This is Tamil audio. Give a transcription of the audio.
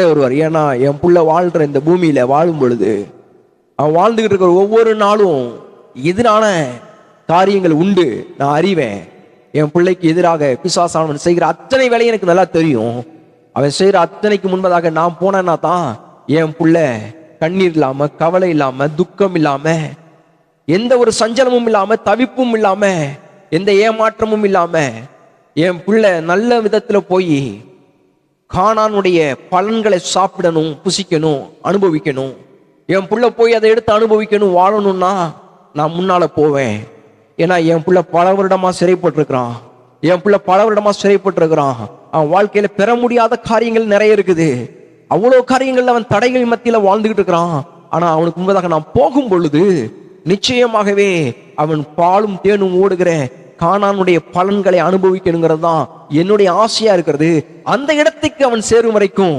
வருவார். ஏன்னா என் புள்ள வாழ்ற இந்த பூமியில வாழும் பொழுது அவன் வாழ்ந்துகிட்டு இருக்கிற ஒவ்வொரு நாளும் எதிரான காரியங்கள் உண்டு. நான் அறிவேன். என் பிள்ளைக்கு எதிராக பிசாசானவன் செய்கிற அத்தனை வேலையும் எனக்கு நல்லா தெரியும். அவன் செய்யற அத்தனைக்கு முன்பதாக நான் போனேன்னா தான் என் புள்ள கண்ணீர் இல்லாம, கவலை இல்லாம, துக்கம் இல்லாம, எந்த ஒரு சஞ்சலமும் இல்லாம, தவிப்பும் இல்லாம, எந்த ஏமாற்றமும் இல்லாம என் புள்ள நல்ல விதத்துல போய் கானானுடைய பலன்களை சாப்பிடணும், புசிக்கணும், அனுபவிக்கணும். என் புள்ள போய் அதை எடுத்து அனுபவிக்கணும், வாழணும்னா நான் முன்னால போவேன். ஏன்னா என் புள்ள பல வருடமா சிறைப்பட்டிருக்கிறான். என் புள்ள பல வருடமா சிறைப்பட்டிருக்கிறான். அவன் வாழ்க்கையில பெற முடியாத காரியங்கள் நிறைய இருக்குது. அவ்வளவு காரியங்கள்ல அவன் தடைகள் மத்தியில வாழ்ந்துகிட்டு இருக்கிறான். ஆனா அவனுக்கு முன்பதாக நான் போகும் பொழுது நிச்சயமாகவே அவன் பாலும் தேனும் ஓடுகிற கானானுடைய பலன்களை அனுபவிக்கணுங்கிறது தான் என்னுடைய ஆசையா இருக்கிறது. அந்த இடத்துக்கு அவன் சேரும் வரைக்கும்